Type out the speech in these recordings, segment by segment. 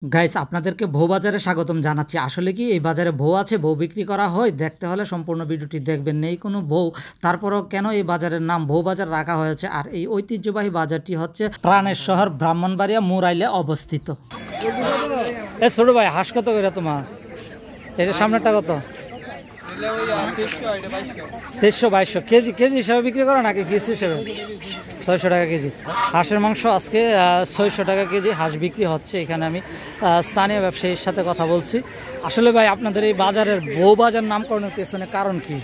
Guys আপনাদেরকে বউ বাজারে স্বাগতম জানাচ্ছি। আসলে কি এই বাজারে বউ আছে, বউ বিক্রি করা হয়? দেখতে হলে সম্পূর্ণ ভিডিওটি দেখবেন। নেই কোনো বউ, তারপরও কেন এই বাজারের নাম বউ বাজার রাখা হয়েছে? আর এই ঐতিহ্যবাহী বাজারটি হচ্ছে প্রাণের শহর ব্রাহ্মণবাড়িয়া মুরাইলে অবস্থিত। এ ছোট ভাই, হাঁস কত করে তোমার? এর সামনেরটা কত? 2300-2200 কেজি। কেজি হিসাবে বিক্রি করো নাকি পিস হিসেবে? 600 টাকা কেজি হাঁসের মাংস আজকে 600 টাকা কেজি হাঁস বিক্রি হচ্ছে। এখানে আমি স্থানীয় ব্যবসায়ীর সাথে কথা বলছি। আসলে ভাই, আপনাদের এই বাজারের বউ বাজার নামকরণের পেছনে কারণ কি?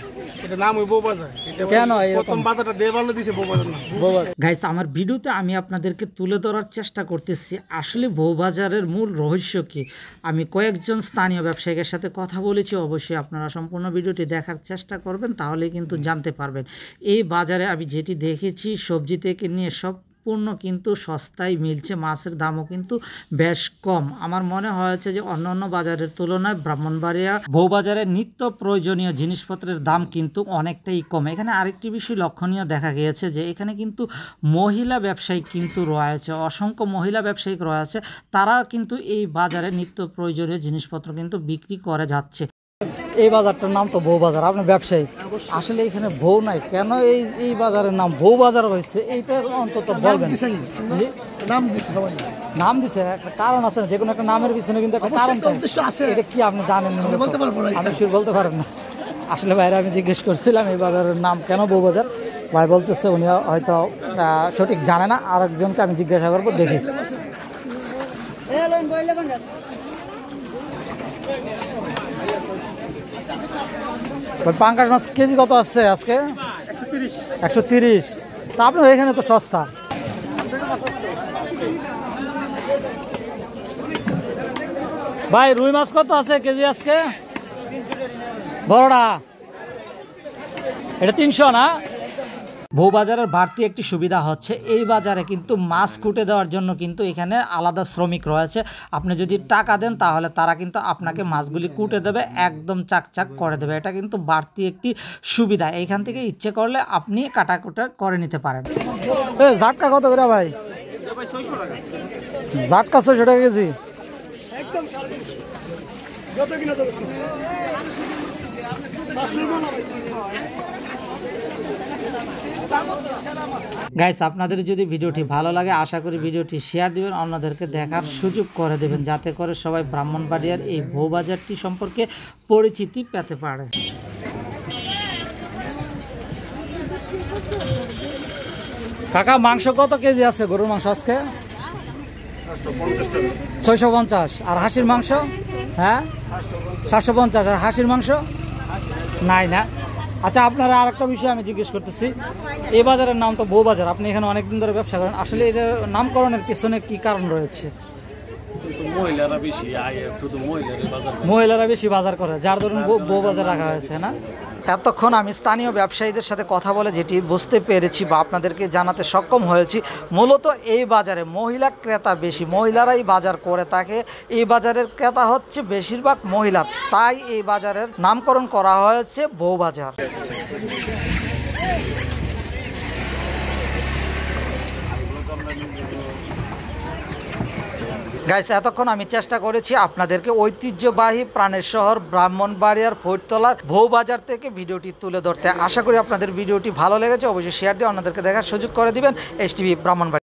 গাইস, আমার ভিডিওতে আমি আপনাদেরকে তুলে ধরার চেষ্টা করতেছি আসলে বউবাজারের মূল রহস্য কি। আমি কয়েকজন স্থানীয় ব্যবসায়ীদের সাথে কথা বলেছি। অবশ্যই আপনারা সম্পূর্ণ ভিডিওটি দেখার চেষ্টা করবেন, তাহলে কিন্তু জানতে পারবেন। এই বাজারে আমি যেটি দেখেছি, সবজি থেকে নিয়ে সব পণ্য কিন্তু সস্তায় মিলছে, মাছের দামও কিন্তু বেশ কম। আমার মনে হয়েছে যে অন্যান্য বাজারের তুলনায় ব্রাহ্মণবাড়িয়া বউবাজারের নিত্য প্রয়োজনীয় জিনিসপত্রের দাম কিন্তু অনেকটাই কম। এখানে আরেকটি বিষয় লক্ষণীয় দেখা গিয়েছে যে এখানে কিন্তু মহিলা ব্যবসায়ী কিন্তু রয়েছে, অসংখ্য মহিলা ব্যবসায়িক রয়েছে। তারা কিন্তু এই বাজারে নিত্য প্রয়োজনীয় জিনিসপত্র কিন্তু বিক্রি করে যাচ্ছে। এই বাজারটার নাম তো বউ বাজার, আপনার ব্যবসায়ী। আসলে এখানে বউ নাই, কেন এই বাজারের নাম বউ বাজার হয়েছে এইটা অন্তত বলবেন। নাম দিছে, একটা কারণ আছে না? যে কোনো একটা নামের পিছনে কিন্তু একটা কারণ আছে। এটা কি আপনি জানেন? আমি শুরু বলতে পারেন না। আসলে বাইরে আমি জিজ্ঞেস করছিলাম এই বাজারের নাম কেন বউ বাজার। ভাই বলতেছে উনি হয়তো সঠিক জানে না। আরেকজনকে আমি জিজ্ঞাসা করবো, দেখি। পাঙ্গাস মাছ কেজি কত আছে আজকে? 130। তা আপনার এখানে তো সস্তা। ভাই, রুই মাছ কত আছে কেজি আজকে? বড়টা এটা 300 না? বউবাজারের বাড়তি একটি সুবিধা হচ্ছে এই বাজারে কিন্তু মাছ কুটে দেওয়ার জন্য কিন্তু এখানে আলাদা শ্রমিক রয়েছে। আপনি যদি টাকা দেন তাহলে তারা কিন্তু আপনাকে মাছগুলি কুটে দেবে, একদম চাকচাক করে দেবে। এটা কিন্তু বাড়তি একটি সুবিধা। এইখান থেকে ইচ্ছে করলে আপনি কাটাকুটা করে নিতে পারেন। জাটকা কত করে ভাই? জাটকা 600 টাকা কেজি। গাইস, আপনাদের যদি ভিডিওটি ভালো লাগে, আশা করি ভিডিওটি শেয়ার দিবেন, অন্যদেরকে দেখার সুযোগ করে দেবেন, যাতে করে সবাই ব্রাহ্মণবাড়িয়ার এই বউবাজারটি সম্পর্কে পরিচিতি পেতে পারে। কাকা, মাংস কত কেজি আছে গরুর মাংস আজকে? 650। আর হাঁসির মাংস? হ্যাঁ, 750। আর হাঁসির মাংস নাই না? আচ্ছা, আপনারা আর একটা বিষয় আমি জিজ্ঞেস করতেছি। এই বাজারের নাম তো বউ বাজার, আপনি এখানে অনেকদিন ধরে ব্যবসা করেন। আসলে এটা নামকরণের পিছনে কি কারণ রয়েছে? মহিলারা বেশি বাজার করে, যার ধরুন বউ বাজার রাখা হয়েছে না? এতক্ষণ আমি স্থানীয় ব্যবসায়ীদের সাথে কথা বলে যেটি বুঝতে পেরেছি বা আপনাদেরকে জানাতে সক্ষম হয়েছি, মূলত এই বাজারে মহিলা ক্রেতা বেশি, মহিলারাই বাজার করে থাকে। এই বাজারের ক্রেতা হচ্ছে বেশিরভাগ মহিলা, তাই এই বাজারের নামকরণ করা হয়েছে বউ বাজার। গাইস, এতক্ষণ আমি চেষ্টা করেছি আপনাদেরকে ঐতিহ্যবাহী প্রাণের শহর ব্রাহ্মণবাড়িয়ার ফরিদতলার বউবাজার থেকে ভিডিওটি তুলে ধরতে। আশা করি আপনাদের ভিডিওটি ভালো লেগেছে। অবশ্যই শেয়ার দিয়ে অন্যদেরকে দেখার সুযোগ করে দিবেন। STV ব্রাহ্মণবাড়িয়া।